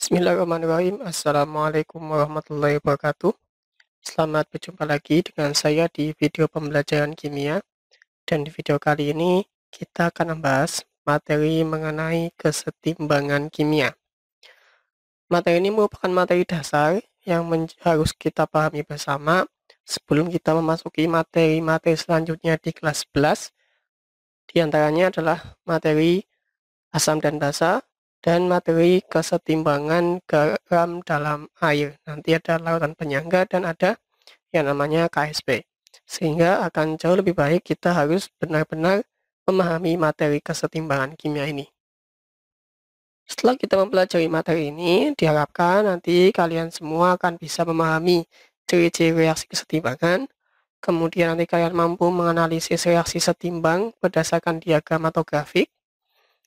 Bismillahirrahmanirrahim. Assalamualaikum warahmatullahi wabarakatuh. Selamat berjumpa lagi dengan saya di video pembelajaran kimia. Dan di video kali ini kita akan membahas materi mengenai kesetimbangan kimia. Materi ini merupakan materi dasar yang harus kita pahami bersama sebelum kita memasuki materi-materi selanjutnya di kelas 11. Di antaranya adalah materi asam dan basa, dan materi kesetimbangan garam dalam air. Nanti ada lautan penyangga dan ada yang namanya KSP. Sehingga akan jauh lebih baik kita harus benar-benar memahami materi kesetimbangan kimia ini. Setelah kita mempelajari materi ini, diharapkan nanti kalian semua akan bisa memahami ciri-ciri reaksi kesetimbangan, kemudian nanti kalian mampu menganalisis reaksi setimbang berdasarkan diagram atau grafik,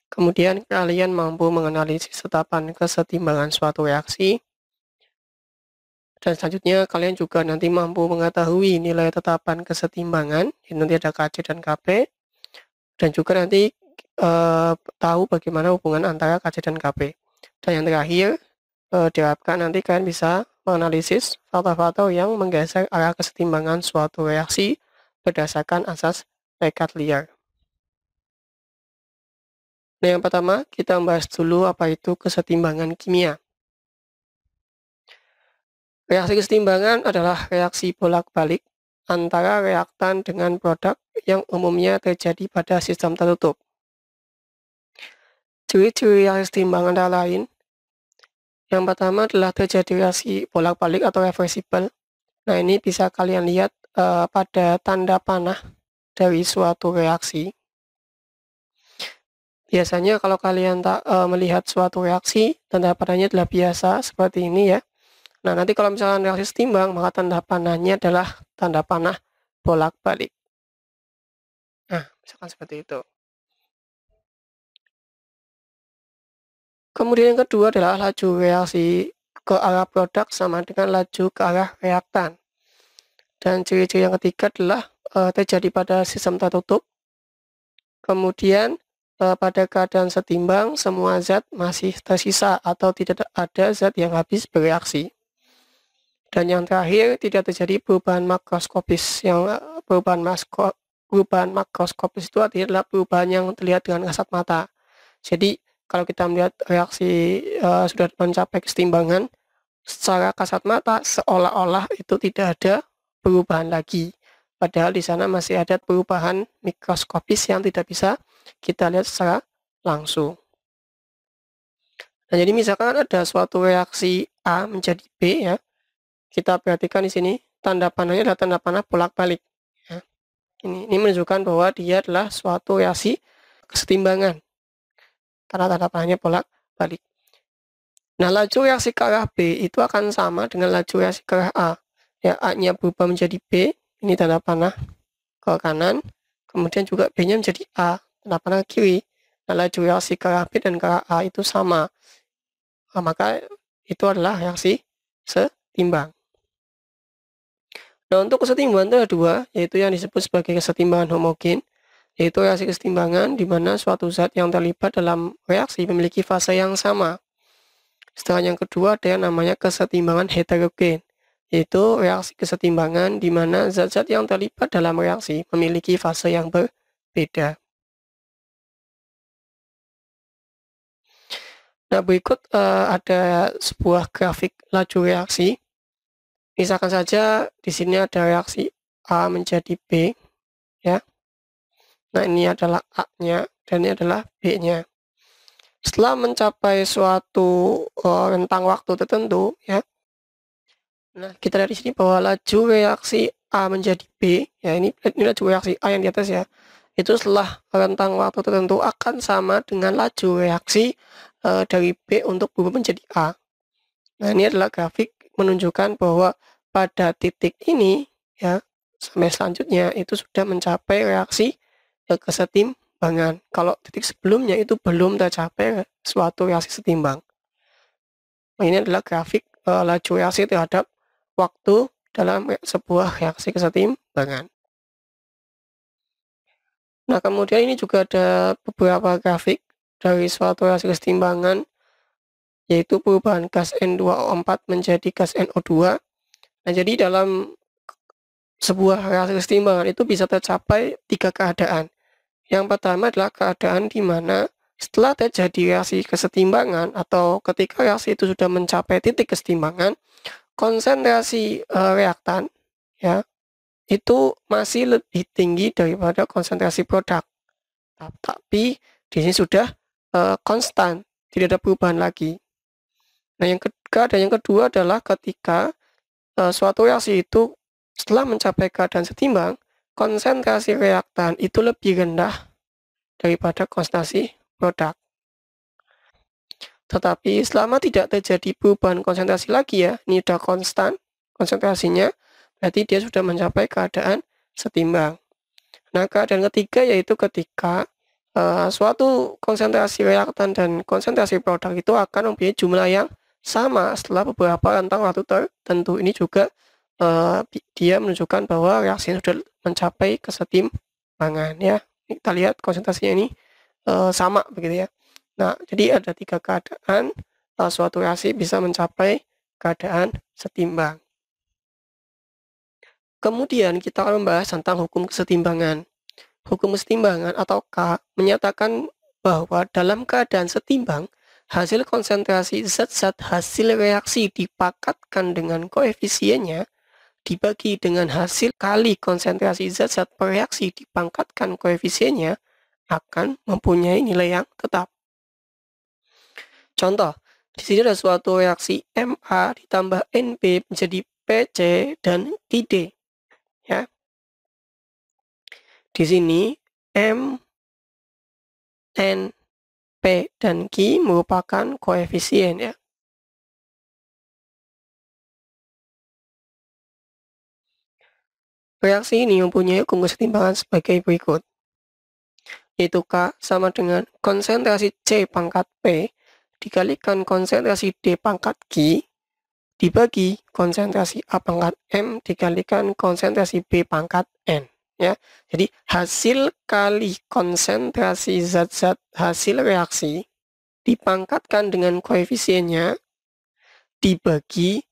kemudian kalian mampu menganalisis tetapan kesetimbangan suatu reaksi. Dan selanjutnya kalian juga nanti mampu mengetahui nilai tetapan kesetimbangan. Nanti ada KC dan KP. Dan juga nanti tahu bagaimana hubungan antara KC dan KP. Dan yang terakhir, diharapkan nanti kalian bisa menganalisis faktor-faktor yang menggeser arah kesetimbangan suatu reaksi berdasarkan asas Recatelier. Nah, yang pertama, kita membahas dulu apa itu kesetimbangan kimia. Reaksi kesetimbangan adalah reaksi bolak-balik antara reaktan dengan produk yang umumnya terjadi pada sistem tertutup. Ciri-ciri reaksi kesetimbangan antara lain, yang pertama adalah terjadi reaksi bolak-balik atau reversible. Nah, ini bisa kalian lihat pada tanda panah dari suatu reaksi. Biasanya kalau kalian melihat suatu reaksi, tanda panahnya adalah biasa seperti ini ya. Nah, nanti kalau misalkan reaksi setimbang, maka tanda panahnya adalah tanda panah bolak-balik. Nah, misalkan seperti itu. Kemudian yang kedua adalah laju reaksi ke arah produk sama dengan laju ke arah reaktan. Dan ciri-ciri yang ketiga adalah terjadi pada sistem tertutup. Kemudian pada keadaan setimbang, semua zat masih tersisa atau tidak ada zat yang habis bereaksi. Dan yang terakhir, tidak terjadi perubahan makroskopis. Yang perubahan makroskopis itu adalah perubahan yang terlihat dengan kasat mata. Jadi, kalau kita melihat reaksi sudah mencapai kesetimbangan, secara kasat mata seolah-olah itu tidak ada perubahan lagi. Padahal di sana masih ada perubahan mikroskopis yang tidak bisa kita lihat secara langsung. Nah, jadi misalkan ada suatu reaksi A menjadi B ya. Kita perhatikan di sini tanda panahnya adalah tanda panah bolak-balik. Ya. Ini menunjukkan bahwa dia adalah suatu reaksi kesetimbangan. Tanda panahnya bolak-balik. Nah, laju reaksi ke arah B itu akan sama dengan laju reaksi ke arah A. Ya, A-nya berubah menjadi B, ini tanda panah ke kanan, kemudian juga B-nya menjadi A, tanda panah ke kiri. Nah, laju reaksi ke arah B dan ke arah A itu sama. Nah, maka itu adalah reaksi setimbang. Nah, untuk kesetimbangan itu ada dua, yaitu yang disebut sebagai kesetimbangan homogen, yaitu reaksi kesetimbangan di mana suatu zat yang terlibat dalam reaksi memiliki fase yang sama. Setelah yang kedua ada yang namanya kesetimbangan heterogen, yaitu reaksi kesetimbangan di mana zat-zat yang terlibat dalam reaksi memiliki fase yang berbeda. Nah, berikut ada sebuah grafik laju reaksi. Misalkan saja di sini ada reaksi A menjadi B, ya. Nah, ini adalah A-nya dan ini adalah B-nya. Setelah mencapai suatu rentang waktu tertentu, ya. Nah, kita lihat di sini bahwa laju reaksi A menjadi B, ya ini laju reaksi A yang di atas ya. Itu setelah rentang waktu tertentu akan sama dengan laju reaksi dari B untuk berubah menjadi A. Nah, ini adalah grafik menunjukkan bahwa pada titik ini ya sampai selanjutnya itu sudah mencapai reaksi kesetimbangan. Kalau titik sebelumnya itu belum tercapai suatu reaksi setimbang. Nah, ini adalah grafik laju reaksi terhadap waktu dalam sebuah reaksi kesetimbangan. Nah, kemudian ini juga ada beberapa grafik dari suatu reaksi kesetimbangan yaitu perubahan gas N2O4 menjadi gas NO2. Nah, jadi dalam sebuah reaksi kesetimbangan itu bisa tercapai 3 keadaan. Yang pertama adalah keadaan di mana setelah terjadi reaksi kesetimbangan atau ketika reaksi itu sudah mencapai titik kesetimbangan, konsentrasi reaktan ya itu masih lebih tinggi daripada konsentrasi produk. Tapi di sini sudah konstan, tidak ada perubahan lagi. Nah, keadaan yang kedua adalah ketika suatu reaksi itu setelah mencapai keadaan setimbang, konsentrasi reaktan itu lebih rendah daripada konsentrasi produk. Tetapi selama tidak terjadi perubahan konsentrasi lagi ya, ini sudah konstan konsentrasinya, berarti dia sudah mencapai keadaan setimbang. Nah, keadaan ketiga yaitu ketika suatu konsentrasi reaktan dan konsentrasi produk itu akan mempunyai jumlah yang sama setelah beberapa rentang waktu tertentu. Ini juga dia menunjukkan bahwa reaksinya sudah mencapai kesetimbangan ya. Kita lihat konsentrasinya ini sama begitu ya. Nah, jadi ada 3 keadaan suatu reaksi bisa mencapai keadaan setimbang. Kemudian kita akan membahas tentang hukum kesetimbangan. Hukum kesetimbangan atau K menyatakan bahwa dalam keadaan setimbang, hasil konsentrasi zat-zat hasil reaksi dipakatkan dengan koefisiennya dibagi dengan hasil kali konsentrasi zat-zat bereaksi dipangkatkan koefisiennya akan mempunyai nilai yang tetap. Contoh, di sini ada suatu reaksi Ma ditambah Nb menjadi Pc dan Qd. Ya. Di sini M, N, P, dan Q merupakan koefisien ya. Reaksi ini mempunyai hukum kesetimbangan sebagai berikut. Yaitu K sama dengan konsentrasi C pangkat P dikalikan konsentrasi D pangkat Q dibagi konsentrasi A pangkat M dikalikan konsentrasi B pangkat N. Ya, jadi hasil kali konsentrasi zat-zat hasil reaksi dipangkatkan dengan koefisiennya dibagi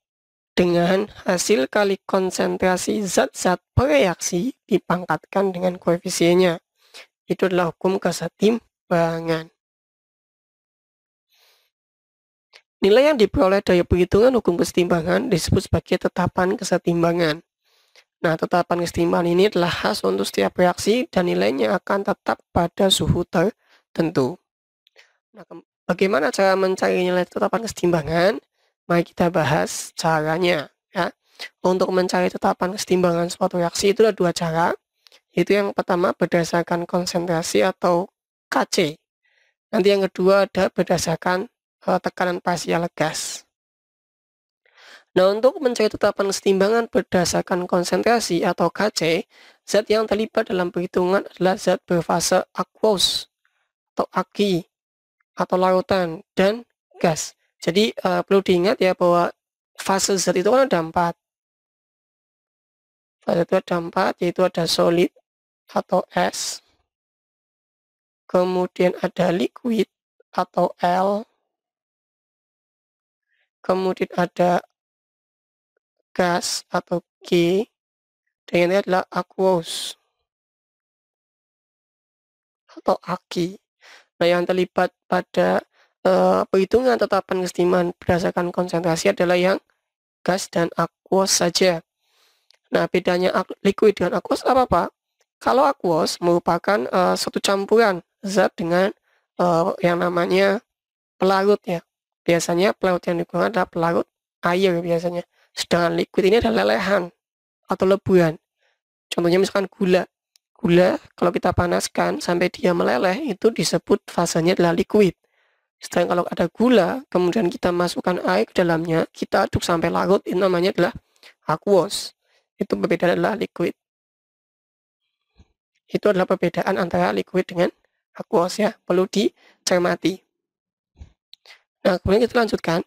dengan hasil kali konsentrasi zat-zat bereaksi dipangkatkan dengan koefisiennya. Itu adalah hukum kesetimbangan. Nilai yang diperoleh dari perhitungan hukum kesetimbangan disebut sebagai tetapan kesetimbangan. Nah, tetapan kesetimbangan ini adalah khas untuk setiap reaksi dan nilainya akan tetap pada suhu tertentu. Nah, bagaimana cara mencari nilai tetapan kesetimbangan? Mari kita bahas caranya. Ya. Untuk mencari tetapan kesetimbangan suatu reaksi itu ada 2 cara. Itu yang pertama berdasarkan konsentrasi atau Kc. Nanti yang kedua ada berdasarkan tekanan parsial gas. Nah, untuk mencari tetapan kesetimbangan berdasarkan konsentrasi atau Kc, zat yang terlibat dalam perhitungan adalah zat berfase aqueous atau aki atau larutan dan gas. Jadi perlu diingat ya bahwa fase zat itu kan ada 4. Fase itu ada 4, yaitu ada solid atau S, kemudian ada liquid atau L, kemudian ada gas atau G, dan ini adalah aqueous atau aki. Nah, yang terlibat pada perhitungan tetapan kesetimbangan berdasarkan konsentrasi adalah yang gas dan aqueous saja. Nah, bedanya liquid dengan aqueous apa? Kalau aqueous merupakan suatu campuran zat dengan yang namanya pelarut ya. Biasanya pelarut yang digunakan adalah pelarut air biasanya. Sedangkan liquid ini adalah lelehan atau lebuhan. Contohnya misalkan gula. Gula kalau kita panaskan sampai dia meleleh itu disebut fasenya adalah liquid. Sedangkan kalau ada gula kemudian kita masukkan air ke dalamnya, kita aduk sampai larut, itu namanya adalah aqueous. Itu perbedaan adalah liquid. Itu adalah perbedaan antara liquid dengan aqueous ya, perlu dicermati. Nah, kemudian kita lanjutkan.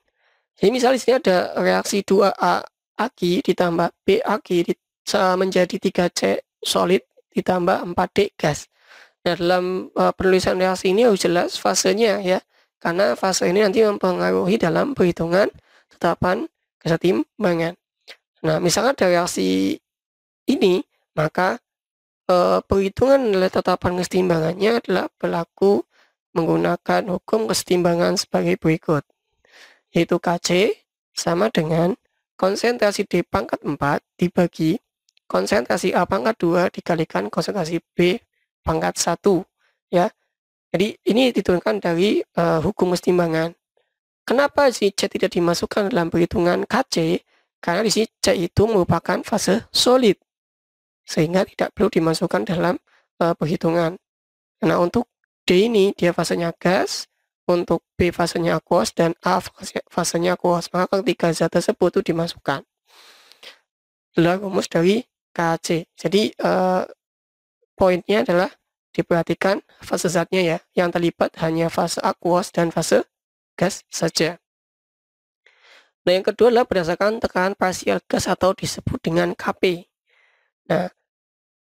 Jadi misalnya di sini ada reaksi 2A aki ditambah B aki menjadi 3C solid ditambah 4D gas. Nah, dalam penulisan reaksi ini harus jelas fasenya ya. karena fase ini nanti mempengaruhi dalam perhitungan tetapan kesetimbangan. Nah, misalkan ada reaksi ini, maka perhitungan nilai tetapan kesetimbangannya adalah berlaku menggunakan hukum kesetimbangan sebagai berikut, yaitu Kc sama dengan konsentrasi D pangkat 4 dibagi konsentrasi A pangkat 2 dikalikan konsentrasi B pangkat 1, ya. Jadi ini diturunkan dari hukum kesetimbangan. Kenapa si C tidak dimasukkan dalam perhitungan Kc? Karena di sini C itu merupakan fase solid, sehingga tidak perlu dimasukkan dalam perhitungan. Nah, untuk D ini dia fasenya gas, untuk B fasenya aqueous, dan A fasenya aqueous. Maka ketiga zat tersebut itu dimasukkan. Adalah rumus dari Kc. Jadi poinnya adalah diperhatikan fase zatnya ya, yang terlibat hanya fase aqueous dan fase gas saja. Nah, yang kedua adalah berdasarkan tekanan parsial gas atau disebut dengan Kp. Nah,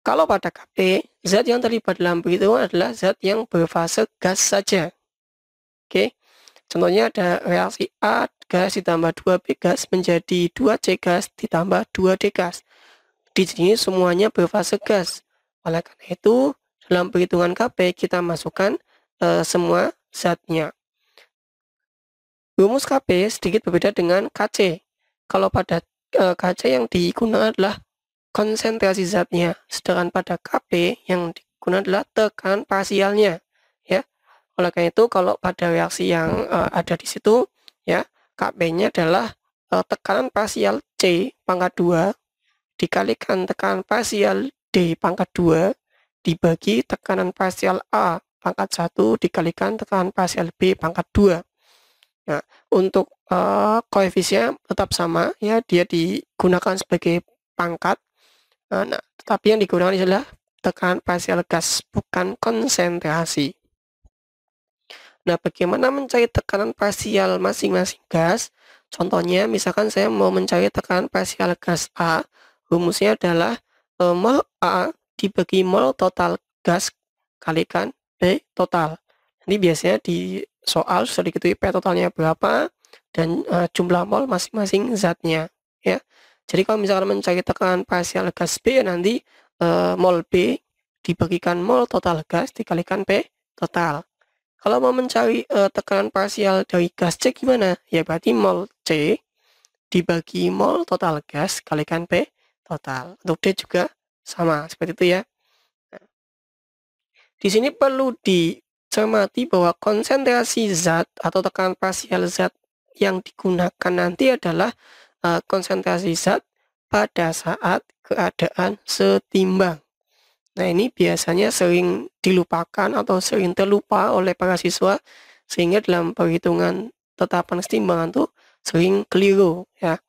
kalau pada Kp, zat yang terlibat dalam perhitungan adalah zat yang berfase gas saja. Oke, contohnya ada reaksi A gas ditambah 2B gas menjadi 2C gas ditambah 2D gas. Di sini semuanya berfase gas. Oleh karena itu, dalam perhitungan Kp kita masukkan semua zatnya. Rumus Kp sedikit berbeda dengan Kc. Kalau pada Kc yang digunakan adalah konsentrasi zatnya, sedangkan pada Kp yang digunakan adalah tekanan parsialnya, ya. Oleh karena itu, kalau pada reaksi yang ada di situ, ya, Kp-nya adalah tekanan parsial C pangkat 2 dikalikan tekanan parsial D pangkat 2 dibagi tekanan parsial A pangkat 1 dikalikan tekanan parsial B pangkat 2. Nah, untuk koefisien tetap sama, ya, dia digunakan sebagai pangkat. Nah, tetapi yang digunakan adalah tekanan parsial gas, bukan konsentrasi. Nah, bagaimana mencari tekanan parsial masing-masing gas? Contohnya, misalkan saya mau mencari tekanan parsial gas A, rumusnya adalah mol A dibagi mol total gas kalikan P total. Ini biasanya di soal sudah diketahui P totalnya berapa dan jumlah mol masing-masing zatnya, ya. Jadi kalau misalkan mencari tekanan parsial gas B, nanti mol B dibagikan mol total gas dikalikan P total. Kalau mau mencari tekanan parsial dari gas C gimana? Ya berarti mol C dibagi mol total gas kalikan P total. Untuk D juga sama seperti itu ya. Nah, di sini perlu dicermati bahwa konsentrasi zat atau tekanan parsial zat yang digunakan nanti adalah konsentrasi zat pada saat keadaan setimbang. Nah, ini biasanya sering dilupakan atau sering terlupa oleh para siswa, sehingga dalam perhitungan tetapan kesetimbangan tuh sering keliru, ya.